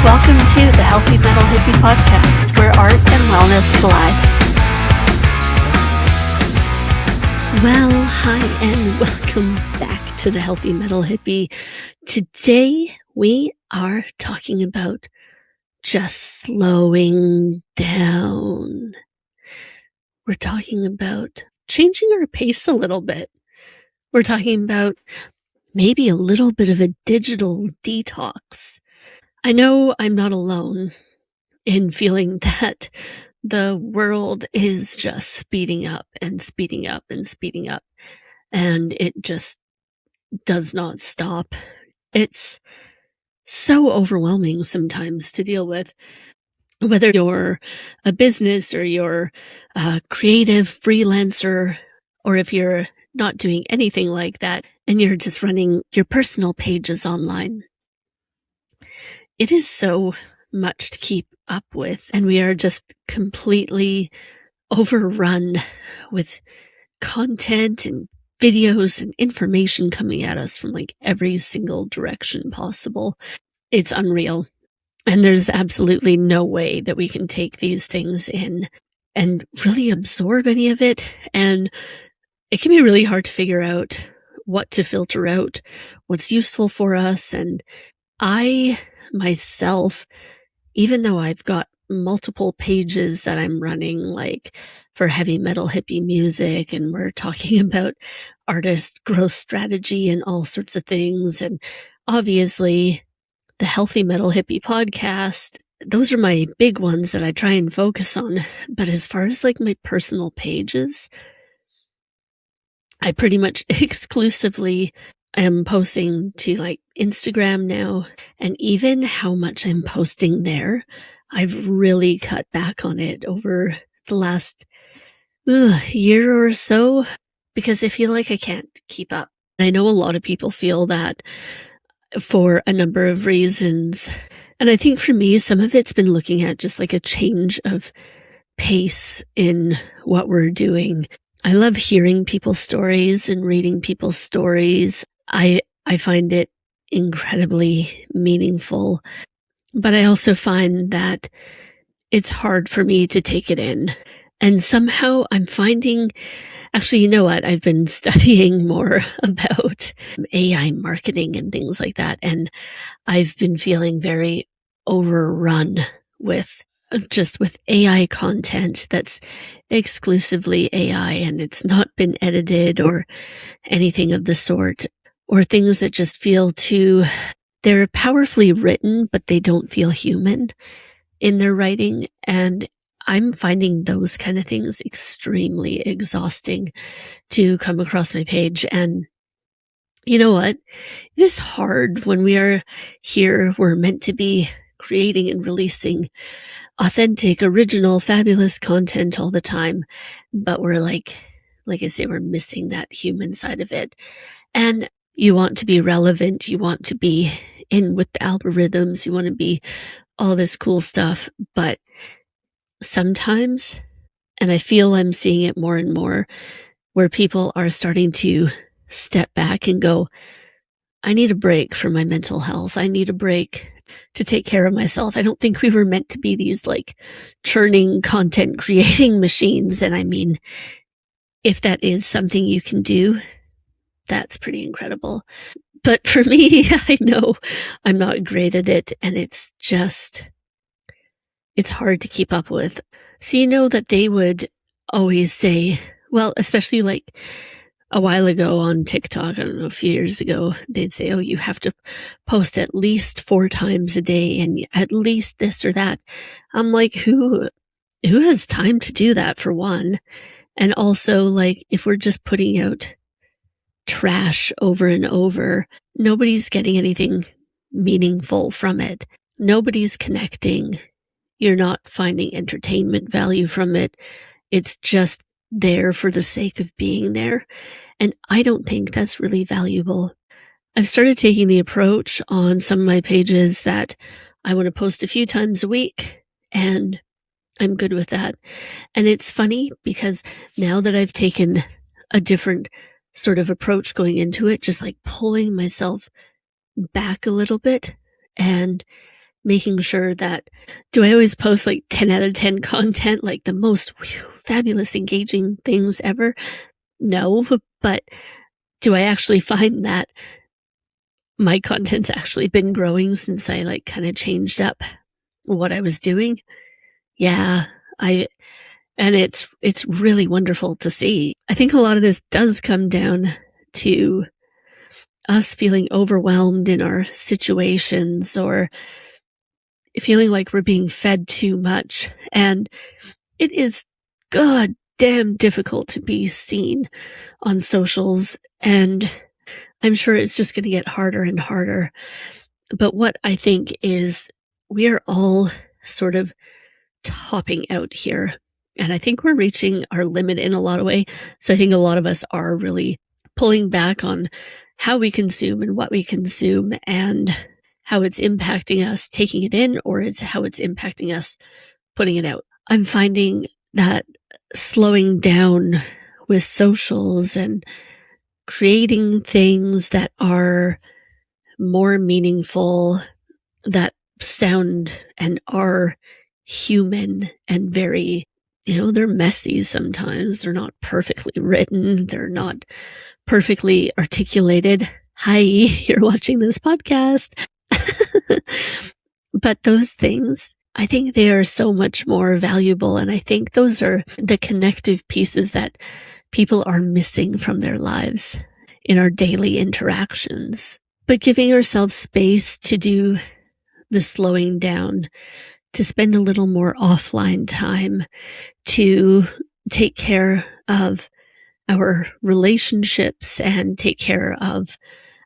Welcome to the Healthy Mental Hippie Podcast, where art and wellness collide. Well, hi, and welcome back to the Healthy Mental Hippie. Today, we are talking about just slowing down. We're talking about changing our pace a little bit. We're talking about maybe a little bit of a digital detox. I know I'm not alone in feeling that the world is just speeding up and speeding up and speeding up, and it just does not stop. It's so overwhelming sometimes to deal with, whether you're a business or you're a creative freelancer, or if you're not doing anything like that and you're just running your personal pages online. It is so much to keep up with, and we are just completely overrun with content and videos and information coming at us from like every single direction possible. It's unreal. And there's absolutely no way that we can take these things in and really absorb any of it. And it can be really hard to figure out what to filter out, what's useful for us. And I myself, even though I've got multiple pages that I'm running, like for heavy metal hippie music, and we're talking about artist growth strategy and all sorts of things, and obviously the Healthy Metal Hippie podcast, those are my big ones that I try and focus on. But as far as like my personal pages, I pretty much exclusively am posting to like Instagram now, and even how much I'm posting there, I've really cut back on it over the last year or so, because I feel like I can't keep up. I know a lot of people feel that for a number of reasons. And I think for me, some of it's been looking at just like a change of pace in what we're doing. I love hearing people's stories and reading people's stories. I find it incredibly meaningful, but I also find that it's hard for me to take it in. And somehow I'm finding, actually, you know what? I've been studying more about AI marketing and things like that. And I've been feeling very overrun with AI content that's exclusively AI, and it's not been edited or anything of the sort, or things that just feel they're powerfully written, but they don't feel human in their writing. And I'm finding those kind of things extremely exhausting to come across my page. And you know what? It is hard when we are here. We're meant to be creating and releasing authentic, original, fabulous content all the time. But we're like I say, we're missing that human side of it. And you want to be relevant. You want to be in with the algorithms. You want to be all this cool stuff. But sometimes, and I feel I'm seeing it more and more, where people are starting to step back and go, I need a break for my mental health. I need a break to take care of myself. I don't think we were meant to be these like churning content creating machines. And I mean, if that is something you can do, that's pretty incredible. But for me, I know I'm not great at it, and it's hard to keep up with. So you know that they would always say, well, especially like a while ago on TikTok, I don't know, a few years ago, they'd say, oh, you have to post at least 4 times a day and at least this or that. I'm like, who has time to do that, for one? And also, like, if we're just putting out trash over and over, nobody's getting anything meaningful from it. Nobody's connecting. You're not finding entertainment value from it. It's just there for the sake of being there. And I don't think that's really valuable. I've started taking the approach on some of my pages that I want to post a few times a week, and I'm good with that. And it's funny because now that I've taken a different sort of approach going into it, just like pulling myself back a little bit and making sure that, do I always post like 10 out of 10 content, like the most fabulous, engaging things ever? No, but do I actually find that my content's actually been growing since I like kind of changed up what I was doing? Yeah, and it's really wonderful to see. I think a lot of this does come down to us feeling overwhelmed in our situations or feeling like we're being fed too much. And it is god damn difficult to be seen on socials, and I'm sure it's just going to get harder and harder. But what I think is we are all sort of topping out here. And I think we're reaching our limit in a lot of ways. So I think a lot of us are really pulling back on how we consume and what we consume and how it's impacting us taking it in, or is how it's impacting us putting it out. I'm finding that slowing down with socials and creating things that are more meaningful, that sound and are human and very, they're messy sometimes. They're not perfectly written. They're not perfectly articulated. Hi, you're watching this podcast. But those things, I think they are so much more valuable. And I think those are the connective pieces that people are missing from their lives in our daily interactions. But giving ourselves space to do the slowing down, to spend a little more offline time, to take care of our relationships and take care of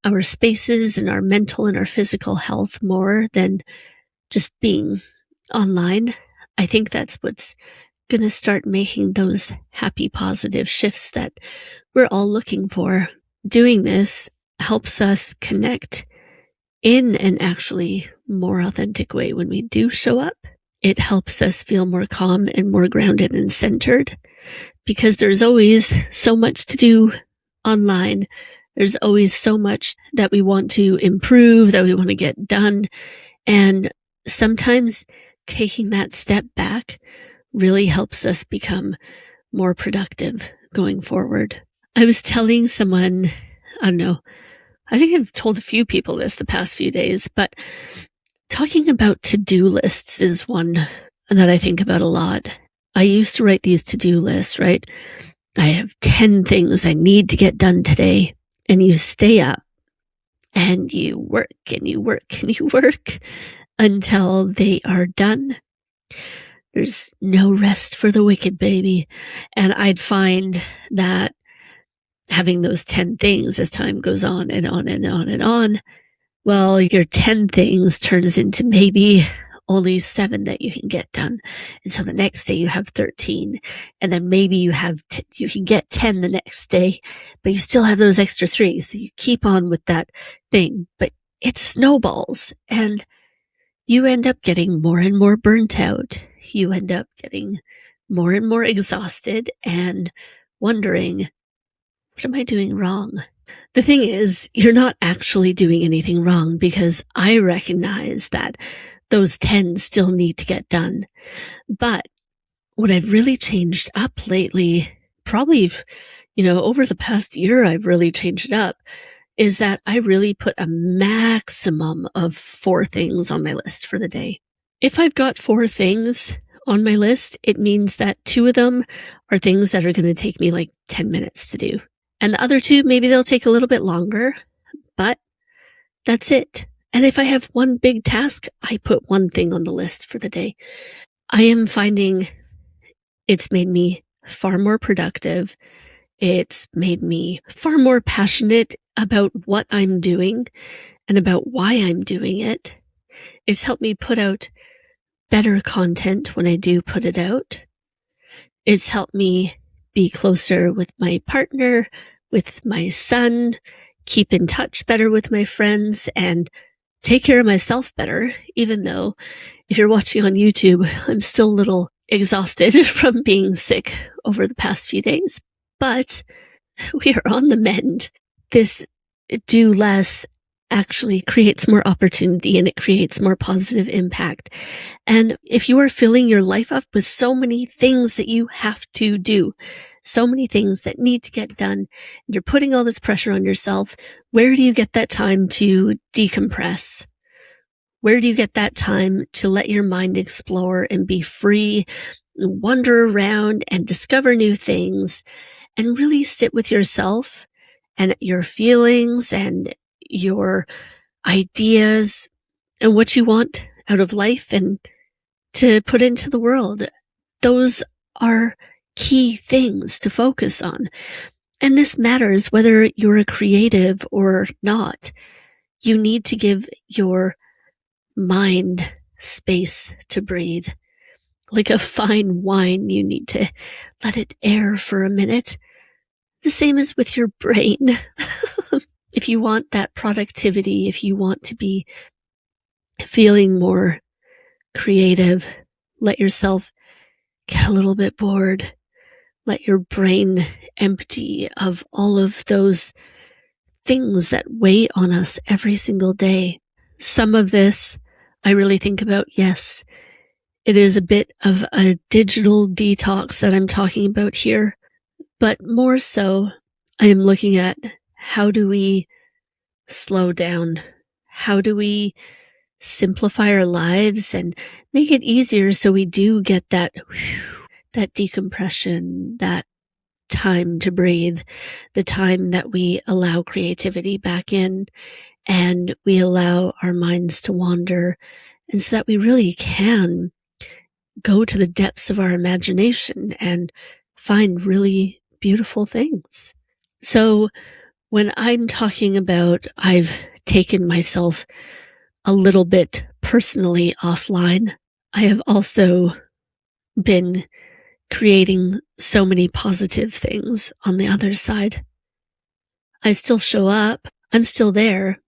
our spaces and our mental and our physical health more than just being online. I think that's what's going to start making those happy, positive shifts that we're all looking for. Doing this helps us connect in an actually more authentic way when we do show up. It helps us feel more calm and more grounded and centered, because there's always so much to do online. There's always so much that we want to improve, that we want to get done. And sometimes taking that step back really helps us become more productive going forward. I was telling someone, I don't know, I think I've told a few people this the past few days, but talking about to-do lists is one that I think about a lot. I used to write these to-do lists, right? I have 10 things I need to get done today. And you stay up and you work and you work and you work until they are done. There's no rest for the wicked, baby. And I'd find that having those 10 things as time goes on and on and on and on, well, your 10 things turns into maybe only 7 that you can get done. And so the next day you have 13, and then maybe you can get 10 the next day, but you still have those extra 3. So you keep on with that thing, but it snowballs and you end up getting more and more burnt out. You end up getting more and more exhausted and wondering, what am I doing wrong? The thing is, you're not actually doing anything wrong, because I recognize that those 10 still need to get done. But what I've really changed up lately, probably, over the past year, I've really changed it up, is that I really put a maximum of 4 things on my list for the day. If I've got 4 things on my list, it means that 2 of them are things that are going to take me like 10 minutes to do. And the other 2, maybe they'll take a little bit longer, but that's it. And if I have one big task, I put one thing on the list for the day. I am finding it's made me far more productive. It's made me far more passionate about what I'm doing and about why I'm doing it. It's helped me put out better content when I do put it out. It's helped me be closer with my partner, with my son, keep in touch better with my friends, and take care of myself better, even though if you're watching on YouTube, I'm still a little exhausted from being sick over the past few days, but we are on the mend. This do less actually creates more opportunity and it creates more positive impact. And if you are filling your life up with so many things that you have to do, so many things that need to get done, and you're putting all this pressure on yourself, where do you get that time to decompress? Where do you get that time to let your mind explore and be free, wander around and discover new things, and really sit with yourself and your feelings and your ideas and what you want out of life and to put into the world? Those are key things to focus on. And this matters whether you're a creative or not. You need to give your mind space to breathe. Like a fine wine, you need to let it air for a minute. The same as with your brain. If you want that productivity, if you want to be feeling more creative, let yourself get a little bit bored. Let your brain empty of all of those things that weigh on us every single day. Some of this I really think about, yes, it is a bit of a digital detox that I'm talking about here, but more so, I am looking at how do we slow down? How do we simplify our lives and make it easier so we do get that decompression, that time to breathe, the time that we allow creativity back in and we allow our minds to wander, and so that we really can go to the depths of our imagination and find really beautiful things. So when I'm talking about I've taken myself a little bit personally offline, I have also been creating so many positive things on the other side. I still show up, I'm still there,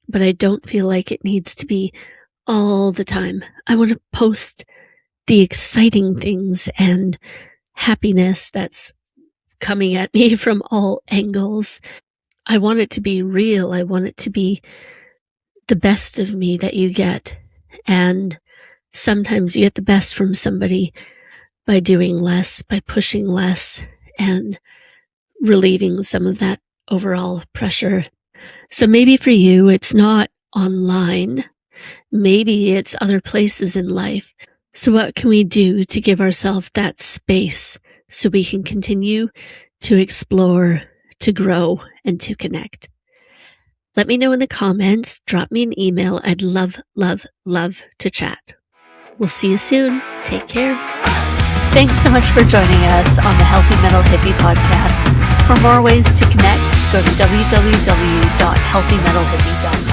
but I don't feel like it needs to be all the time. I want to post the exciting things and happiness that's coming at me from all angles. I want it to be real. I want it to be the best of me that you get. And sometimes you get the best from somebody by doing less, by pushing less, and relieving some of that overall pressure. So maybe for you, it's not online. Maybe it's other places in life. So what can we do to give ourselves that space so we can continue to explore, to grow, and to connect? Let me know in the comments. Drop me an email. I'd love, love, love to chat. We'll see you soon. Take care. Thanks so much for joining us on the Healthy Mental Hippie podcast. For more ways to connect, go to www.healthymentalhippie.com.